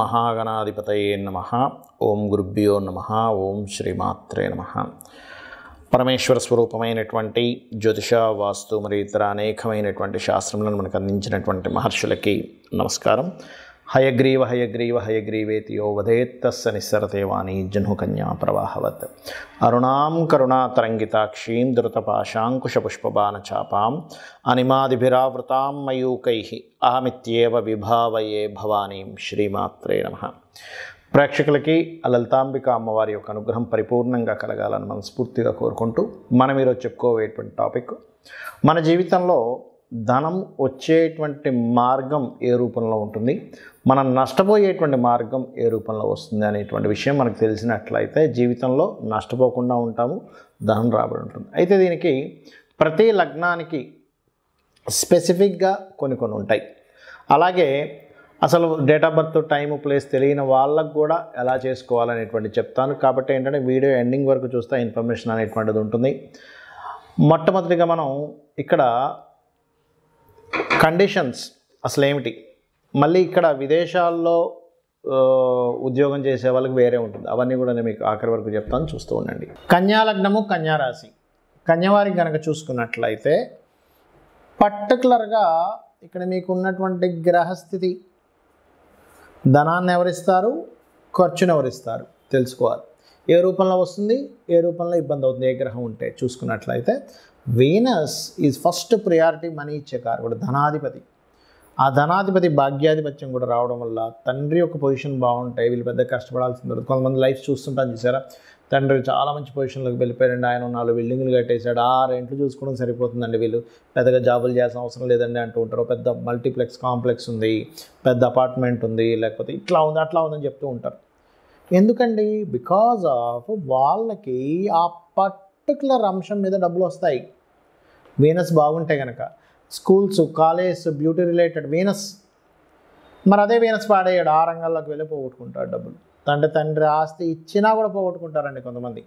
మహాగణాధిపతయే నమః. ఓం గురుభ్యో నమః. ఓం శ్రీమాత్రే నమః. పరమేశ్వర స్వరూపమైనటువంటి జ్యోతిష, వాస్తు మరియు ఇతర అనేకమైనటువంటి శాస్త్రములను మనకు అందించినటువంటి మహర్షులకి నమస్కారం. హయగ్రీవ హయగ్రీవ హయగ్రీవేతి యో వదేత్తస్స నిస్సరతే వాణి జహ్నుకన్యా ప్రవాహవత్. అరుణాం కరుణాతరంగితాక్షీం ధృతపాశాంకుశపుష్పబాణచాపాం అనిమాదిభిరావృతాం మయూకైః అహమిత్యేవ విభావయే భవానీం. శ్రీమాత్రే నమః. ప్రేక్షకులకి లలితాంబిక అమ్మవారి యొక్క అనుగ్రహం పరిపూర్ణంగా కలగాలని మనస్ఫూర్తిగా కోరుకుంటూ మనం ఈరోజు చెప్పుకోవేటువంటి టాపిక్, మన జీవితంలో ధనం వచ్చేటువంటి మార్గం ఏ రూపంలో ఉంటుంది, మనం నష్టపోయేటువంటి మార్గం ఏ రూపంలో వస్తుంది అనేటువంటి విషయం మనకు తెలిసినట్లయితే జీవితంలో నష్టపోకుండా ఉంటాము, ధనం రాబడి ఉంటుంది. అయితే దీనికి ప్రతి లగ్నానికి స్పెసిఫిక్గా కొన్ని ఉంటాయి. అలాగే అసలు date of birth, time, place తెలియని వాళ్ళకు కూడా ఎలా చేసుకోవాలనేటువంటి చెప్తాను. కాబట్టి ఏంటంటే వీడియో ఎండింగ్ వరకు చూస్తే ఇన్ఫర్మేషన్ అనేటువంటిది ఉంటుంది. మొట్టమొదటిగా మనం ఇక్కడ కండిషన్స్ అసలు ఏమిటి, మళ్ళీ ఇక్కడ విదేశాల్లో ఉద్యోగం చేసే వాళ్ళకి వేరే ఉంటుంది, అవన్నీ కూడా నేను మీకు ఆఖరి వరకు చెప్తాను, చూస్తూ ఉండండి. కన్యా లగ్నము, కన్యా రాశి. కన్యవారికి కనుక చూసుకున్నట్లయితే పర్టికులర్గా ఇక్కడ మీకు ఉన్నటువంటి గ్రహస్థితి, ధనాన్ని ఎవరిస్తారు, ఖర్చును ఎవరిస్తారు తెలుసుకోవాలి. ఏ రూపంలో వస్తుంది, ఏ రూపంలో ఇబ్బంది అవుతుంది, ఏ గ్రహం ఉంటే చూసుకున్నట్లయితే Venus is first priority, money ఇచ్చే కారకుడు, ధనాధిపతి. ఆ ధనాధిపతి భాగ్యాధిపత్యం కూడా రావడం వల్ల తండ్రి యొక్క పొజిషన్ బాగుంటాయి, వీళ్ళు పెద్ద కష్టపడాల్సింది. కొంతమంది లైఫ్ చూస్తుంటాను చూసారా, తండ్రి చాలా మంచి పొజిషన్లోకి వెళ్ళిపోయారండి, ఆయన 4 బిల్డింగ్లు కట్టేశాడు, 6 ఇంట్లు చూసుకోవడం సరిపోతుందండి, వీళ్ళు పెద్దగా జాబులు చేయాల్సిన అవసరం లేదండి అంటూ ఉంటారు. పెద్ద మల్టీప్లెక్స్ కాంప్లెక్స్ ఉంది, పెద్ద అపార్ట్మెంట్ ఉంది, లేకపోతే ఇట్లా ఉంది అట్లా ఉందని చెప్తూ ఉంటారు. ఎందుకండి? బికాజ్ ఆఫ్ వాళ్ళకి ఆ పర్టికులర్ అంశం మీద డబ్బులు వస్తాయి. వీనస్ బాగుంటే కనుక schools, college, beauty related Venus. మరి అదే వీనస్ పాడేయాడు, ఆ రంగాల్లోకి వెళ్ళి పోగొట్టుకుంటాడు డబ్బులు. తండ్రి ఆస్తి ఇచ్చినా కూడా పోగొట్టుకుంటారండి కొంతమంది.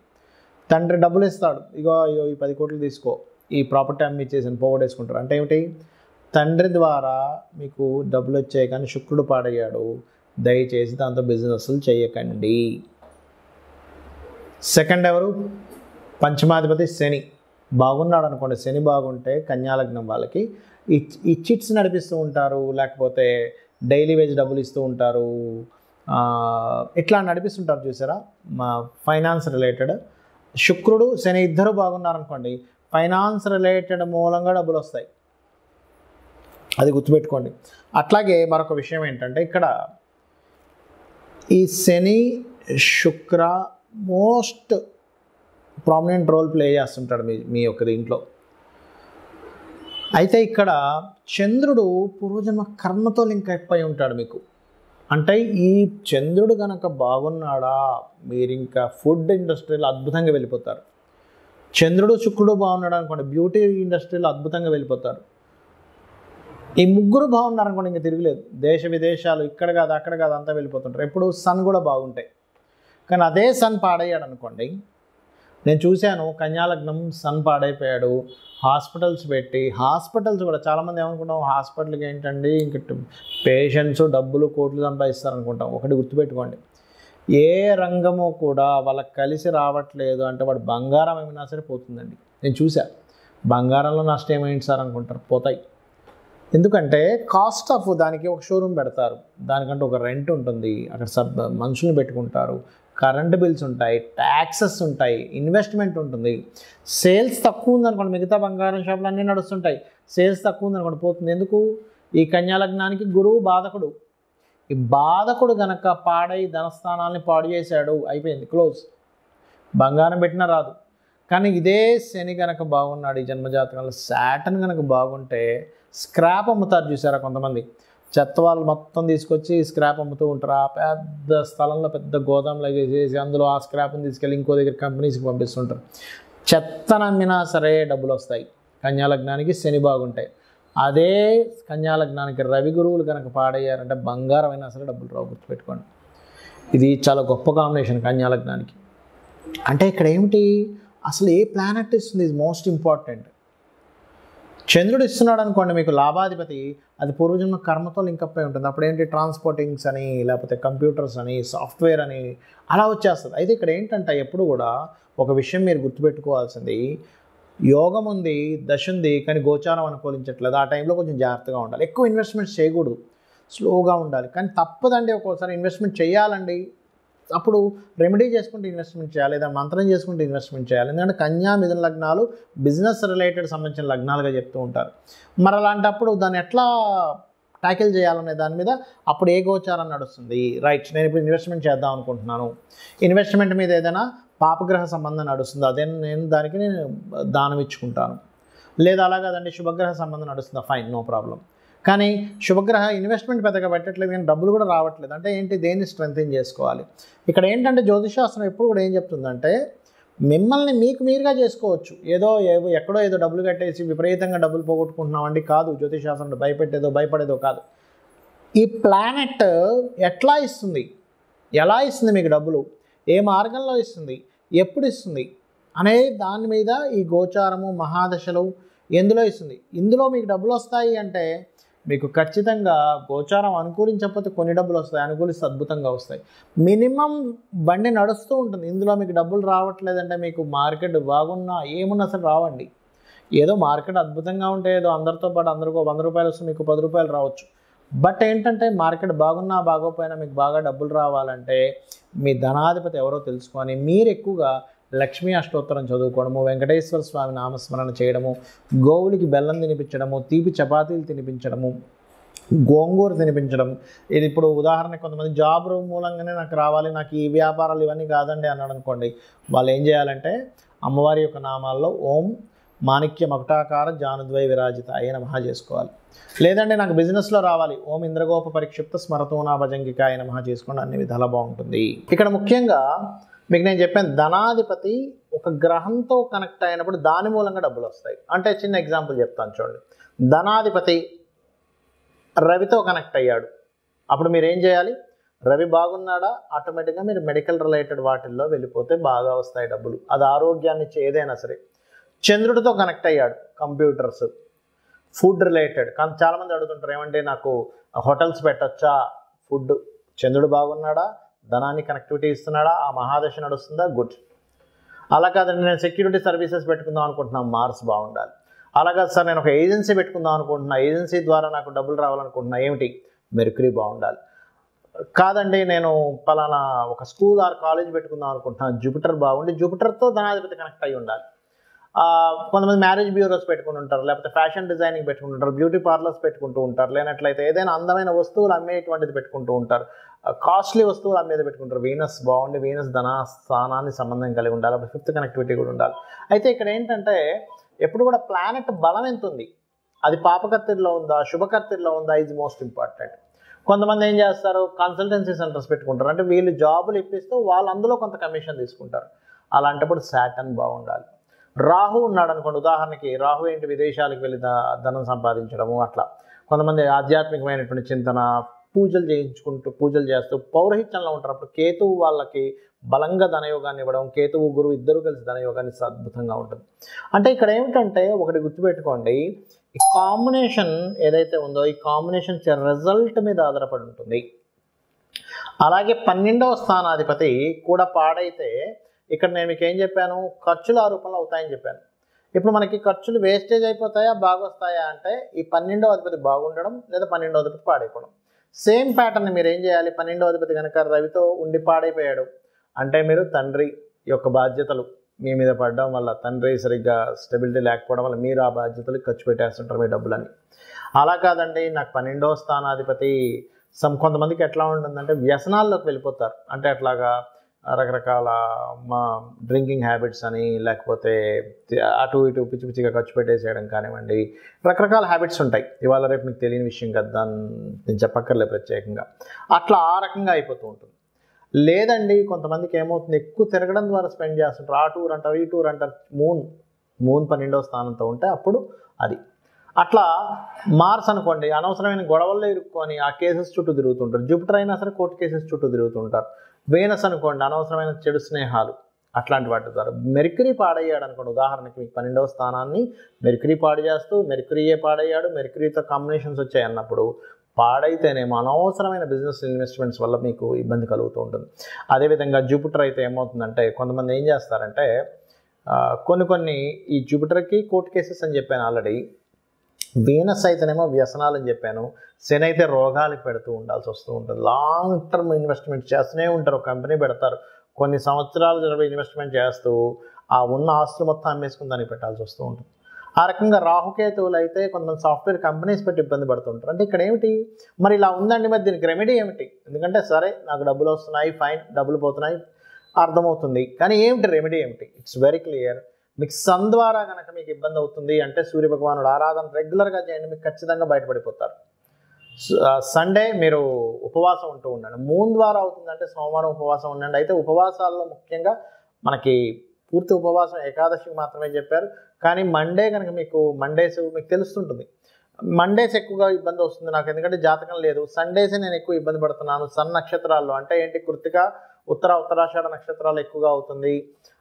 తండ్రి డబ్బులు ఇస్తాడు, ఇగో ఈ 10 కోట్లు తీసుకో, ఈ ప్రాపర్టీ అమ్మి ఇచ్చేసి పోగొట్టేసుకుంటారు. అంటే ఏమిటి? తండ్రి ద్వారా మీకు డబ్బులు వచ్చాయి, కానీ శుక్రుడు పాడయ్యాడు, దయచేసి దాంతో బిజినెస్లు చేయకండి. సెకండ్ ఎవరు? పంచమాధిపతి శని బాగున్నాడు అనుకోండి. శని బాగుంటే కన్యాలగ్నం వాళ్ళకి ఈ చిట్స్ నడిపిస్తూ ఉంటారు, లేకపోతే డైలీ వేజ్ డబ్బులు ఇస్తూ ఉంటారు, ఇట్లా నడిపిస్తుంటారు చూసారా, మా ఫైనాన్స్ రిలేటెడ్. శుక్రుడు శని ఇద్దరు బాగున్నారనుకోండి, ఫైనాన్స్ రిలేటెడ్ మూలంగా డబ్బులు వస్తాయి, అది గుర్తుపెట్టుకోండి. అట్లాగే మరొక విషయం ఏంటంటే ఇక్కడ ఈ శని, శుక్ర మోస్ట్ ప్రామినెంట్ రోల్ ప్లే చేస్తుంటాడు మీ యొక్క దీంట్లో. అయితే ఇక్కడ చంద్రుడు పూర్వజన్మ కర్మతో లింక్ అయిపోయి ఉంటాడు మీకు. అంటే ఈ చంద్రుడు కనుక బాగున్నాడా, మీరు ఇంకా ఫుడ్ ఇండస్ట్రీలో అద్భుతంగా వెళ్ళిపోతారు. చంద్రుడు, శుక్రుడు బాగున్నాడు అనుకోండి, బ్యూటీ ఇండస్ట్రీలో అద్భుతంగా వెళ్ళిపోతారు. ఈ ముగ్గురు బాగున్నారనుకోండి, ఇంకా తిరగలేదు. దేశ విదేశాలు, ఇక్కడ కాదు అక్కడ కాదు అంతా వెళ్ళిపోతుంటారు. ఎప్పుడు సన్ కూడా బాగుంటాయి. కానీ అదే సన్ పాడయ్యాడు అనుకోండి, నేను చూశాను కన్యాలగ్నం సన్ పాడైపోయాడు, హాస్పిటల్స్ పెట్టి, హాస్పిటల్స్ కూడా చాలామంది ఏమనుకుంటాం, హాస్పిటల్కి ఏంటండి ఇంక పేషెంట్స్ డబ్బులు కోట్లు సంపాదిస్తారనుకుంటాం. ఒకటి గుర్తుపెట్టుకోండి, ఏ రంగము కూడా వాళ్ళకి కలిసి రావట్లేదు అంటే వాడు బంగారం ఏమైనా సరే పోతుందండి. నేను చూసా, బంగారంలో నష్టం ఏమైంది సార్ అనుకుంటారు, పోతాయి. ఎందుకంటే కాస్ట్ ఆఫ్ దానికి ఒక షోరూమ్ పెడతారు, దానికంటే ఒక రెంట్ ఉంటుంది, అక్కడ మనుషుల్ని పెట్టుకుంటారు, కరెంటు బిల్స్ ఉంటాయి, ట్యాక్సెస్ ఉంటాయి, ఇన్వెస్ట్మెంట్ ఉంటుంది. సేల్స్ తక్కువ ఉందనుకోండి, మిగతా బంగారం షాపులు అన్నీ నడుస్తుంటాయి, సేల్స్ తక్కువ ఉందనుకోండి పోతుంది. ఎందుకు? ఈ కన్యాలగ్నానికి గురువు బాధకుడు. ఈ బాధకుడు గనక పాడై ధనస్థానాల్ని పాడు చేశాడు, అయిపోయింది, క్లోజ్. బంగారం పెట్టినా రాదు. కానీ ఇదే శని గనక బాగున్నాడు ఈ జన్మజాతకంలో, సాటర్న్ కనుక బాగుంటే స్క్రాప్ అమ్ముతారు చూసారా కొంతమంది, చెత్త వాళ్ళు మొత్తం తీసుకొచ్చి స్క్రాప్ అమ్ముతూ ఉంటారు. ఆ పెద్ద స్థలంలో పెద్ద గోదాంలో చేసి అందులో ఆ స్క్రాప్ని తీసుకెళ్ళి ఇంకో దగ్గర కంపెనీస్కి పంపిస్తుంటారు. చెత్తను అమ్మినా సరే డబ్బులు వస్తాయి కన్యాలగ్నానికి శని బాగుంటాయి. అదే కన్యాలగ్నానికి రవి గురువులు కనుక పాడయ్యారంటే బంగారం అయినా సరే డబ్బులు రావు, గుర్తుపెట్టుకోండి. ఇది చాలా గొప్ప కాంబినేషన్ కన్యాలగ్నానికి. అంటే ఇక్కడ ఏమిటి, అసలు ఏ ప్లానెట్ ఇస్తుంది, ఇది మోస్ట్ ఇంపార్టెంట్. చంద్రుడు ఇస్తున్నాడు అనుకోండి మీకు లాభాధిపతి, అది పూర్వజన్మ కర్మతో లింకప్ అయి ఉంటుంది. అప్పుడు ఏంటి ట్రాన్స్పోర్టింగ్స్ అని, లేకపోతే కంప్యూటర్స్ అని, సాఫ్ట్వేర్ అని అలా వచ్చేస్తుంది. అయితే ఇక్కడ ఏంటంటే ఎప్పుడు కూడా ఒక విషయం మీరు గుర్తుపెట్టుకోవాల్సింది, యోగం ఉంది, దశ ఉంది, కానీ గోచారం అనుకూలించట్లేదు. ఆ టైంలో కొంచెం జాగ్రత్తగా ఉండాలి. ఎక్కువ ఇన్వెస్ట్మెంట్స్ చేయకూడదు, స్లోగా ఉండాలి. కానీ తప్పదండి, ఒక్కోసారి ఇన్వెస్ట్మెంట్ చేయాలండి. అప్పుడు రెమెడీ చేసుకుంటే ఇన్వెస్ట్మెంట్ చేయాలి, లేదా మంత్రం చేసుకుంటే ఇన్వెస్ట్మెంట్ చేయాలి. ఎందుకంటే కన్యా మిథున లగ్నాలు బిజినెస్ రిలేటెడ్ సంబంధించిన లగ్నాలుగా చెప్తూ ఉంటారు. మరి అలాంటప్పుడు దాన్ని ఎట్లా ట్యాకిల్ చేయాలనే దాని మీద అప్పుడు ఏ గోచారం నడుస్తుంది, రైట్, నేను ఇప్పుడు ఇన్వెస్ట్మెంట్ చేద్దాం అనుకుంటున్నాను, ఇన్వెస్ట్మెంట్ మీద ఏదైనా పాపగ్రహ సంబంధం నడుస్తుంది, అదే నేను దానికి దానం ఇచ్చుకుంటాను. లేదా అలా కాదండి, శుభగ్రహ సంబంధం నడుస్తుందా, ఫైన్, నో ప్రాబ్లం. కానీ శుభగ్రహ ఇన్వెస్ట్మెంట్ పెద్దగా పెట్టట్లేదు, కానీ డబ్బులు కూడా రావట్లేదు అంటే ఏంటి, దేన్ని స్ట్రెంథెన్ చేసుకోవాలి. ఇక్కడ ఏంటంటే జ్యోతిషాస్త్రం ఎప్పుడు కూడా ఏం చెప్తుందంటే, మిమ్మల్ని మీకు మీరుగా చేసుకోవచ్చు. ఎక్కడో ఏదో డబ్బులు కట్టేసి విపరీతంగా డబ్బులు పోగొట్టుకుంటున్నామండి, కాదు. జ్యోతిషాస్త్రం భయపెట్టేదో భయపడేదో కాదు. ఈ ప్లానెట్ ఎట్లా ఇస్తుంది, ఎలా ఇస్తుంది మీకు డబ్బులు, ఏ మార్గంలో ఇస్తుంది, ఎప్పుడు ఇస్తుంది అనే దాని మీద ఈ గోచారము, మహాదశలు ఎందులో ఇస్తుంది. ఇందులో మీకు డబ్బులు వస్తాయి అంటే మీకు ఖచ్చితంగా గోచారం అనుకూలించకపోతే కొన్ని డబ్బులు వస్తాయి, అనుకూలిస్తే అద్భుతంగా వస్తాయి. మినిమం బండి నడుస్తూ ఉంటుంది. ఇందులో మీకు డబ్బులు రావట్లేదంటే మీకు మార్కెట్ బాగున్నా ఏమున్నా అసలు రావండి. ఏదో మార్కెట్ అద్భుతంగా ఉంటే ఏదో అందరితో పాటు అందరికో 100 రూపాయలు వస్తే మీకు 10 రూపాయలు రావచ్చు. బట్ ఏంటంటే మార్కెట్ బాగున్నా బాగోపోయినా మీకు బాగా డబ్బులు రావాలంటే మీ ధనాధిపతి ఎవరో తెలుసుకొని మీరు ఎక్కువగా లక్ష్మీ అష్టోత్తరం చదువుకోవడము, వెంకటేశ్వర స్వామి నామస్మరణ చేయడము, గోవులకి బెల్లం తినిపించడము, తీపి చపాతీలు తినిపించడము, గోంగూర తినిపించడం. ఇది ఇప్పుడు ఉదాహరణకు కొంతమంది జాబ్ మూలంగానే నాకు రావాలి, నాకు ఈ వ్యాపారాలు ఇవన్నీ కాదండి అన్నాడు అనుకోండి, వాళ్ళు ఏం చేయాలంటే అమ్మవారి యొక్క నామాల్లో ఓం మాణిక్య మకుటాకార జానుద్వై విరాజిత అయిన మహా చేసుకోవాలి. లేదంటే నాకు బిజినెస్లో రావాలి, ఓం ఇంద్రగోప పరిక్షిప్త స్మరతోనా భజంగిక అయిన మహా చేసుకోండి, అన్ని విధాలా బాగుంటుంది. ఇక్కడ ముఖ్యంగా మీకు నేను చెప్పాను, ధనాధిపతి ఒక గ్రహంతో కనెక్ట్ అయినప్పుడు దాని మూలంగా డబ్బులు వస్తాయి. అంటే చిన్న ఎగ్జాంపుల్ చెప్తాను చూడండి. ధనాధిపతి రవితో కనెక్ట్ అయ్యాడు, అప్పుడు మీరు ఏం చేయాలి, రవి బాగున్నాడా, ఆటోమేటిక్గా మీరు మెడికల్ రిలేటెడ్ వాటిల్లో వెళ్ళిపోతే బాగా వస్తాయి డబ్బులు. అది ఆరోగ్యాన్ని ఇచ్చే ఏదైనా సరే. చంద్రుడితో కనెక్ట్ అయ్యాడు, కంప్యూటర్స్, ఫుడ్ రిలేటెడ్. కానీ చాలామంది అడుగుతుంటారు, ఏమంటే నాకు హోటల్స్ పెట్టచ్చా, ఫుడ్, చంద్రుడు బాగున్నాడా, ధనాన్ని కనెక్టివిటీ ఇస్తున్నాడా, ఆ మహాదశ నడుస్తుందా, గుడ్. అలా కాదండి, నేను సెక్యూరిటీ సర్వీసెస్ పెట్టుకుందాం అనుకుంటున్నాను, మార్స్ బాగుండాలి. అలా కాదు సార్, నేను ఒక ఏజెన్సీ పెట్టుకుందాం అనుకుంటున్నా, ఏజెన్సీ ద్వారా నాకు డబ్బులు రావాలనుకుంటున్నా, ఏమిటి, మెర్క్యూరీ బాగుండాలి. కాదండి, నేను పలానా ఒక స్కూల్ ఆర్ కాలేజ్ పెట్టుకుందాం అనుకుంటున్నాను, జూపిటర్ బాగుండి, జూపిటర్తో ధనాధిపతి కనెక్ట్ అయ్యి ఉండాలి. కొంతమంది మ్యారేజ్ బ్యూరోస్ పెట్టుకుని ఉంటారు, లేకపోతే ఫ్యాషన్ డిజైనింగ్ పెట్టుకుంటుంటారు, బ్యూటీ పార్లర్స్ పెట్టుకుంటూ ఉంటారు, లేనట్లయితే ఏదైనా అందమైన వస్తువులు అమ్మేటువంటిది పెట్టుకుంటూ ఉంటారు, కాస్ట్లీ వస్తువులు అమ్మేది పెట్టుకుంటారు. వీనస్ బాగుండి, వీనస్ ధన స్థానాన్ని సంబంధం కలిగి ఉండాలి, అప్పుడు 5th కనెక్టివిటీ కూడా ఉండాలి. అయితే ఇక్కడ ఏంటంటే ఎప్పుడు కూడా ప్లానెట్ బలం ఎంత ఉంది, అది పాపకర్తెల్లో ఉందా, శుభకర్తెల్లో ఉందా, ఈజ్ మోస్ట్ ఇంపార్టెంట్. కొంతమంది ఏం చేస్తారు, కన్సల్టెన్సీ సెంటర్స్ పెట్టుకుంటారు, అంటే వీళ్ళు జాబులు ఇప్పిస్తూ వాళ్ళు అందులో కొంత కమిషన్ తీసుకుంటారు. అలాంటప్పుడు శాటర్న్ బాగుండాలి. రాహు ఉన్నాడు అనుకోండి, ఉదాహరణకి రాహు ఏంటి, విదేశాలకు వెళ్ళి ధనం సంపాదించడము, అట్లా. కొంతమంది ఆధ్యాత్మికమైనటువంటి చింతన, పూజలు చేస్తూ పౌరహిత్యంలో ఉంటారు. అప్పుడు కేతువు వాళ్ళకి బలంగా ధనయోగాన్ని ఇవ్వడం, కేతువు గురువు ఇద్దరు కలిసి ధనయోగాన్ని అద్భుతంగా ఉంటుంది. అంటే ఇక్కడ ఏమిటంటే ఒకటి గుర్తుపెట్టుకోండి, ఈ కాంబినేషన్ ఏదైతే ఉందో ఈ కాంబినేషన్ రిజల్ట్ మీద ఆధారపడి ఉంటుంది. అలాగే 12వ స్థానాధిపతి కూడా పాడైతే ఇక్కడ నేను మీకు ఏం చెప్పాను, ఖర్చులు ఆ రూపంలో అవుతాయని చెప్పాను. ఇప్పుడు మనకి ఖర్చులు వేస్టేజ్ అయిపోతాయా, బాగొస్తాయా అంటే ఈ 12వ అధిపతి బాగుండడం, లేదా 12వ అధిపతి పాడైపోవడం. సేమ్ ప్యాటర్న్ మీరు ఏం చేయాలి, 12వ అధిపతి కనుక రవితో ఉండి పాడైపోయాడు అంటే మీరు తండ్రి యొక్క బాధ్యతలు మీ మీద పడడం వల్ల, తండ్రి సరిగ్గా స్టెబిలిటీ లేకపోవడం వల్ల మీరు ఆ బాధ్యతలు ఖర్చు పెట్టేస్తుంటారు మీ డబ్బులని. అలా కాదండి, నాకు 12వ స్థానాధిపతి కొంతమందికి ఎట్లా ఉంటుందంటే వ్యసనాల్లోకి వెళ్ళిపోతారు. అంటే అట్లాగా రకరకాల డ్రింకింగ్ హ్యాబిట్స్ అని, లేకపోతే అటు ఇటు పిచ్చి పిచ్చిగా ఖర్చు పెట్టేసేయడం కానివ్వండి, రకరకాల హ్యాబిట్స్ ఉంటాయి. ఇవాళ రేపు మీకు తెలియని విషయం కదా, దాన్ని నేను చెప్పక్కర్లేదు ప్రత్యేకంగా. అట్లా ఆ రకంగా అయిపోతూ ఉంటుంది. లేదండి, కొంతమందికి ఏమవుతుంది, ఎక్కువ తిరగడం ద్వారా స్పెండ్ చేస్తుంటారు, ఆ టూర్ అంటారు, ఈ టూర్ అంటారు. మూన్ 12వ స్థానంతో ఉంటే అప్పుడు అది అట్లా. మార్స్ అనుకోండి, అనవసరమైన గొడవల్లో ఇరుక్కొని ఆ కేసెస్ చుట్టూ తిరుగుతుంటారు. జూపిటర్ అయినా సరే కోర్టు కేసెస్ చుట్టూ తిరుగుతుంటారు. వీనస్ అనుకోండి, అనవసరమైన చెడు స్నేహాలు, అట్లాంటి వాటి ద్వారా. మెర్క్యూరీ పాడయ్యాడు అనుకోండి, ఉదాహరణకి మీకు 12వ స్థానాన్ని మెర్క్యూరీ పాడు చేస్తూ మెర్క్యూరీయే పాడయ్యాడు, మెర్క్యూరీతో కాంబినేషన్స్ వచ్చాయి అన్నప్పుడు పాడైతేనేమో అనవసరమైన బిజినెస్ ఇన్వెస్ట్మెంట్స్ వల్ల మీకు ఇబ్బంది కలుగుతూ ఉంటుంది. అదేవిధంగా జూపిటర్ అయితే ఏమవుతుందంటే కొంతమంది ఏం చేస్తారంటే కొన్ని ఈ జూపిటర్కి కోర్టు కేసెస్ అని చెప్పాను ఆల్రెడీ, వీనస్ అయితేనేమో వ్యసనాలు అని చెప్పాను, శని అయితే రోగాలకు పెడుతూ ఉండాల్సి వస్తూ ఉంటుంది. లాంగ్ టర్మ్ ఇన్వెస్ట్మెంట్ చేస్తూనే ఉంటారు, ఒక కంపెనీ పెడతారు, కొన్ని సంవత్సరాలు జరిపి ఇన్వెస్ట్మెంట్ చేస్తూ ఆ ఉన్న ఆస్తులు మొత్తం అమ్మేసుకుని దానికి పెట్టాల్సి వస్తూ ఉంటుంది. ఆ రకంగా రాహుకేతువులు అయితే కొంతమంది సాఫ్ట్వేర్ కంపెనీస్ పెట్టి ఇబ్బంది పడుతుంటారు. అంటే ఇక్కడ ఏమిటి మరి ఇలా ఉందండి, మరి దీనికి రెమెడీ ఏమిటి? ఎందుకంటే సరే నాకు డబ్బులు వస్తున్నాయి, ఫైన్, డబ్బులు పోతున్నాయి అర్థమవుతుంది, కానీ ఏమిటి రెమెడీ ఏమిటి? It's very clear. మీకు సన్ ద్వారా కనుక మీకు ఇబ్బంది అవుతుంది అంటే సూర్య భగవానుడు ఆరాధన రెగ్యులర్గా చేయండి, మీకు ఖచ్చితంగా బయటపడిపోతారు. సండే మీరు ఉపవాసం ఉంటూ ఉండండి. మూన్ ద్వారా అవుతుందంటే సోమవారం ఉపవాసం ఉండండి. అయితే ఉపవాసాల్లో ముఖ్యంగా మనకి పూర్తి ఉపవాసం ఏకాదశికి మాత్రమే చెప్పారు, కానీ మండే కనుక మీకు మండేస్ మీకు తెలుస్తుంటుంది, మండేస్ ఎక్కువగా ఇబ్బంది వస్తుంది నాకు, ఎందుకంటే జాతకం లేదు. సండేసే నేను ఎక్కువ ఇబ్బంది పడుతున్నాను, సన్ నక్షత్రాల్లో అంటే ఏంటి, కృత్తిక, ఉత్తరాషాఢ నక్షత్రాలు ఎక్కువగా అవుతుంది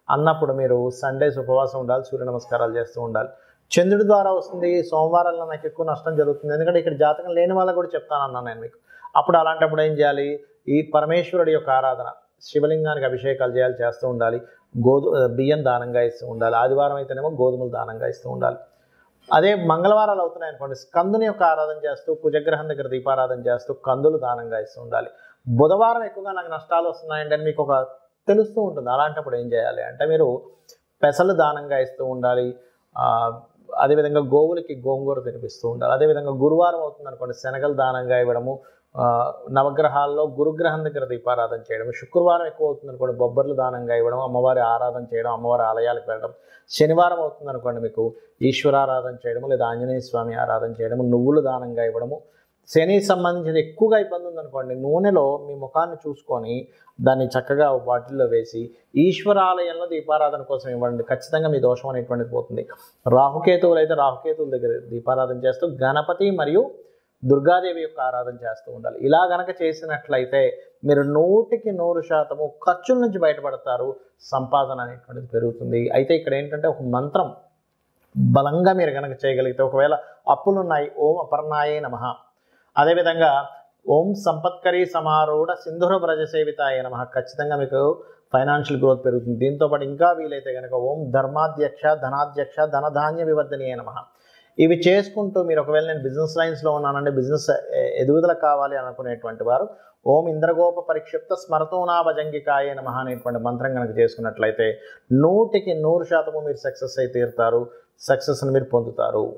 అన్నప్పుడు మీరు సండేస్ ఉపవాసం ఉండాలి, సూర్య నమస్కారాలు చేస్తూ ఉండాలి. చంద్రుడి ద్వారా వస్తుంది, సోమవారాల్లో నాకు ఎక్కువ నష్టం జరుగుతుంది, ఎందుకంటే ఇక్కడ జాతకం లేని వాళ్ళకు కూడా చెప్తానన్నాను నేను మీకు. అప్పుడు అలాంటప్పుడు ఏం చేయాలి, ఈ పరమేశ్వరుడి యొక్క ఆరాధన, శివలింగానికి అభిషేకాలు చేయాలి, చేస్తూ ఉండాలి, బియ్యం దానంగా ఇస్తూ ఉండాలి, ఆదివారం అయితేనేమో గోధుమలు దానంగా ఇస్తూ ఉండాలి. అదే మంగళవారాలు అవుతున్నాయి అనుకోండి, స్కందుని యొక్క ఆరాధన చేస్తూ కుజగ్రహం దగ్గర దీపారాధన చేస్తూ కందులు దానంగా ఇస్తూ ఉండాలి. బుధవారం ఎక్కువగా నాకు నష్టాలు వస్తున్నాయంటే మీకు ఒక తెలుస్తూ ఉంటుంది, అలాంటప్పుడు ఏం చేయాలి అంటే మీరు పెసలు దానంగా ఇస్తూ ఉండాలి. అదేవిధంగా గోవులకి గోంగూర తినిపిస్తూ ఉండాలి. అదేవిధంగా గురువారం అవుతుంది అనుకోండి, శనగలు దానంగా ఇవ్వడము, నవగ్రహాల్లో గురుగ్రహం దగ్గర దీపారాధన చేయడం. శుక్రవారం ఎక్కువ అవుతుంది అనుకోండి, బొబ్బర్లు దానంగా ఇవ్వడం, అమ్మవారి ఆరాధన చేయడం, అమ్మవారి ఆలయాలకు వెళ్ళడం. శనివారం అవుతుంది అనుకోండి మీకు ఈశ్వరారాధన చేయడము, లేదా ఆంజనేయ స్వామి ఆరాధన చేయడము, నువ్వులు దానంగా ఇవ్వడము. శనికి సంబంధించిన ఎక్కువగా ఇబ్బంది ఉందనుకోండి, నూనెలో మీ ముఖాన్ని చూసుకొని దాన్ని చక్కగా బాటిల్లో వేసి ఈశ్వరాలయంలో దీపారాధన కోసం ఇవ్వండి, ఖచ్చితంగా మీ దోషం అనేటువంటిది పోతుంది. రాహుకేతువులు అయితే రాహుకేతువుల దగ్గర దీపారాధన చేస్తూ గణపతి మరియు దుర్గాదేవి యొక్క ఆరాధన చేస్తూ ఉండాలి. ఇలా గనక చేసినట్లయితే మీరు 100% ఖర్చుల నుంచి బయటపడతారు, సంపాదన అనేటువంటిది పెరుగుతుంది. అయితే ఇక్కడ ఏంటంటే ఒక మంత్రం బలంగా మీరు కనుక చేయగలిగితే, ఒకవేళ అప్పులున్నాయి, ఓం అపర్ణాయే నమః, అదేవిధంగా ఓం సంపత్కరీ సమారూఢ సింధుర వ్రజ సేవితాయ నమః, ఖచ్చితంగా మీకు ఫైనాన్షియల్ గ్రోత్ పెరుగుతుంది. దీంతోపాటు ఇంకా వీలైతే కనుక ఓం ధర్మాధ్యక్ష ధనాధ్యక్ష ధనధాన్య వివర్ధనీయ నమః, ఇవి చేసుకుంటూ మీరు ఒకవేళ నేను బిజినెస్ లైన్స్లో ఉన్నానంటే, బిజినెస్ ఎదుగుదల కావాలి అనుకునేటువంటి వారు ఓం ఇంద్రగోప పరిక్షిప్త స్మరతోనా భజంగికాయ నమః అనేటువంటి మంత్రం కనుక చేసుకున్నట్లయితే 100% మీరు సక్సెస్ అయి తీరుతారు, సక్సెస్ని మీరు పొందుతారు.